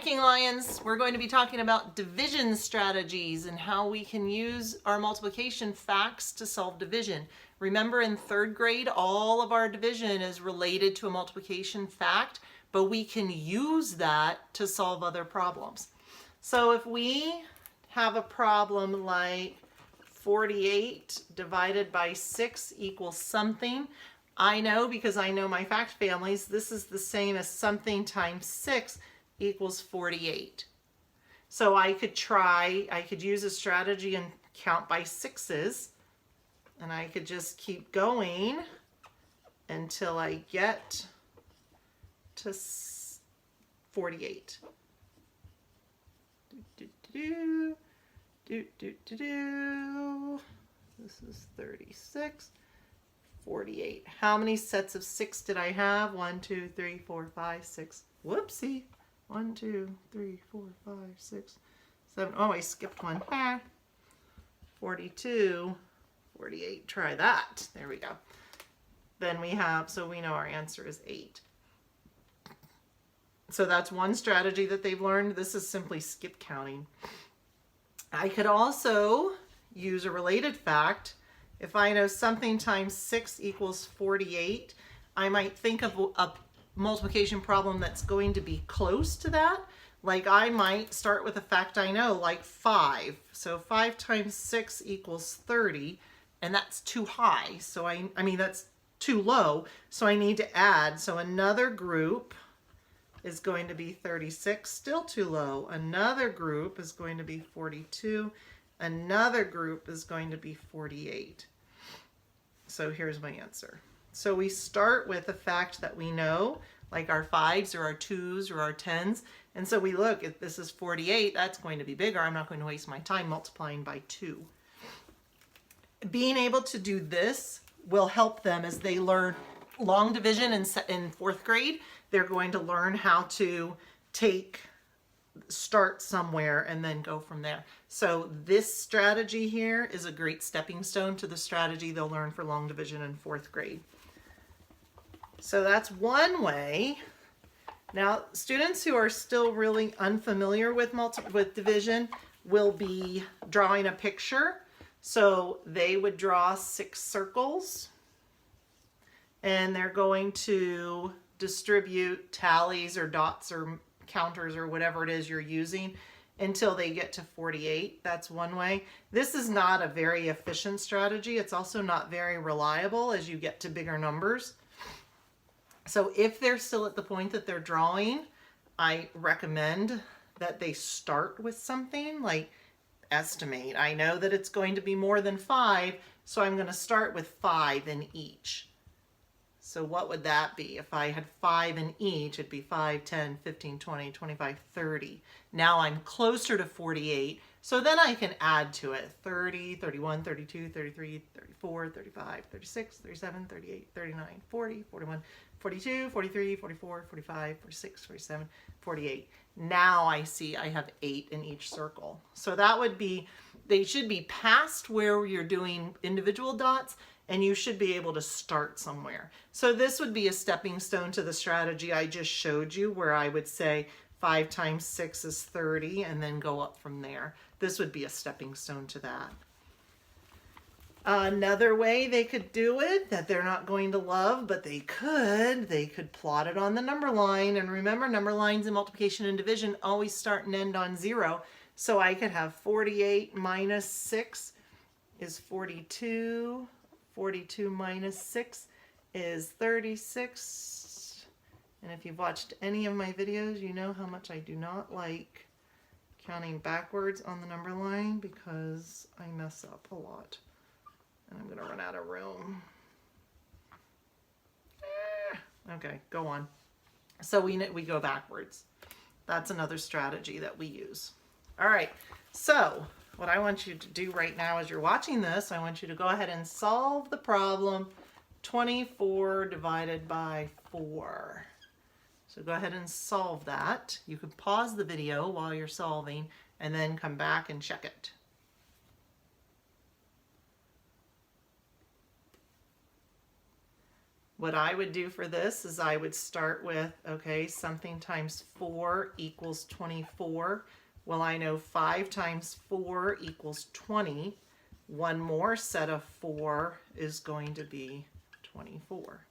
King Lions, we're going to be talking about division strategies and how we can use our multiplication facts to solve division. Remember, in third grade, all of our division is related to a multiplication fact, but we can use that to solve other problems. So if we have a problem like 48 divided by 6 equals something, I know, because I know my fact families, this is the same as something times 6 equals 48. So I could use a strategy and count by sixes, and I could just keep going until I get to 48. This is 36. 48. How many sets of 6 did I have? 1, 2, 3, 4, 5, 6. Whoopsie. 1, 2, 3, 4, 5, 6, 7. Oh, I skipped one. 42, 48. Try that. There we go. Then we have, so we know our answer is 8. So that's one strategy that they've learned. This is simply skip counting. I could also use a related fact. If I know something times 6 equals 48, I might think of a multiplication problem that's going to be close to that. Like I might start with a fact I know, like 5. So 5 times 6 equals 30, and that's too high. So I mean, that's too low. So I need to add. So another group is going to be 36, still too low. Another group is going to be 42. Another group is going to be 48. So here's my answer. So we start with a fact that we know, like our 5s or our 2s or our 10s. And so we look, if this is 48, that's going to be bigger. I'm not going to waste my time multiplying by 2. Being able to do this will help them as they learn long division in 4th grade. They're going to learn how to start somewhere and then go from there. So this strategy here is a great stepping stone to the strategy they'll learn for long division in 4th grade. So that's one way. Now, students who are still really unfamiliar with division will be drawing a picture. So they would draw 6 circles, and they're going to distribute tallies or dots or counters or whatever it is you're using until they get to 48. That's one way. This is not a very efficient strategy. It's also not very reliable as you get to bigger numbers. So if they're still at the point that they're drawing, I recommend that they start with something like estimate. I know that it's going to be more than 5, so I'm going to start with 5 in each. So what would that be? If I had 5 in each, it'd be 5, 10, 15, 20, 25, 30. Now I'm closer to 48, so then I can add to it 30, 31, 32, 33, 34, 35, 36, 37, 38, 39, 40, 41, 42, 43, 44, 45, 46, 47, 48. Now I see I have 8 in each circle. So that would be, they should be past where you're doing individual dots, and you should be able to start somewhere. So this would be a stepping stone to the strategy I just showed you, where I would say 5 times 6 is 30 and then go up from there. This would be a stepping stone to that. Another way they could do it that they're not going to love, but they could plot it on the number line. And remember, number lines in multiplication and division always start and end on 0. So I could have 48 minus 6 is 42. 42 minus 6 is 36. And if you've watched any of my videos, you know how much I do not like counting backwards on the number line because I mess up a lot. And I'm going to run out of room. Okay, go on. So we go backwards. That's another strategy that we use. All right, so what I want you to do right now as you're watching this, I want you to go ahead and solve the problem 24 divided by 4. So go ahead and solve that. You can pause the video while you're solving and then come back and check it. what I would do for this is I would start with, okay, something times 4 equals 24. Well, I know 5 times 4 equals 20. One more set of 4 is going to be 24.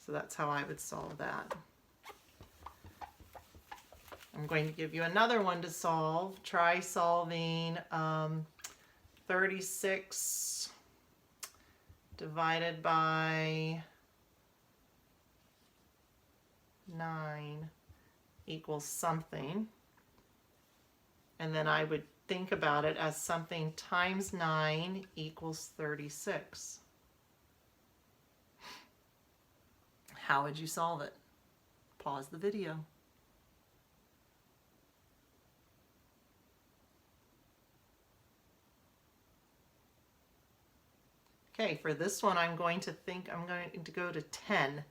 So that's how I would solve that. I'm going to give you another one to solve. Try solving 36 divided by 9 equals something. And then I would think about it as something times 9 equals 36. How would you solve it? Pause the video. Okay, for this one I'm going to go to 10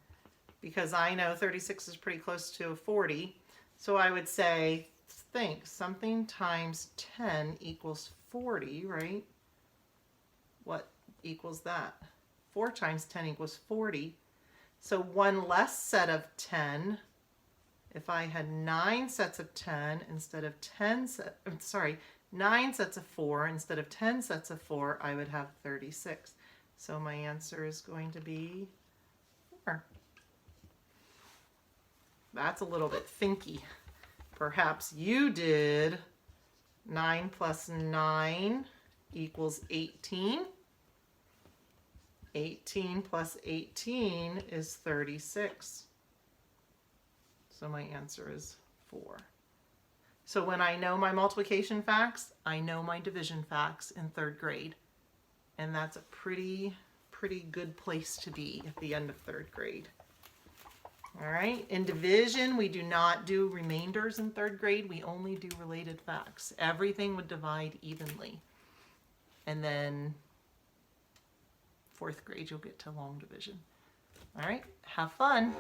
because I know 36 is pretty close to 40. So I would say, think something times 10 equals 40, right? What equals that? 4 times 10 equals 40. So one less set of 10. If I had 9 sets of 10 instead of 9 sets of 4 instead of 10 sets of 4, I would have 36. So my answer is going to be 4. That's a little bit thinky. Perhaps you did 9 plus 9 equals 18. 18 plus 18 is 36. So my answer is 4. So when I know my multiplication facts, I know my division facts in 3rd grade. And that's a pretty good place to be at the end of 3rd grade. All right, in division, we do not do remainders in 3rd grade. We only do related facts. Everything would divide evenly. And then 4th grade, you'll get to long division. All right, have fun.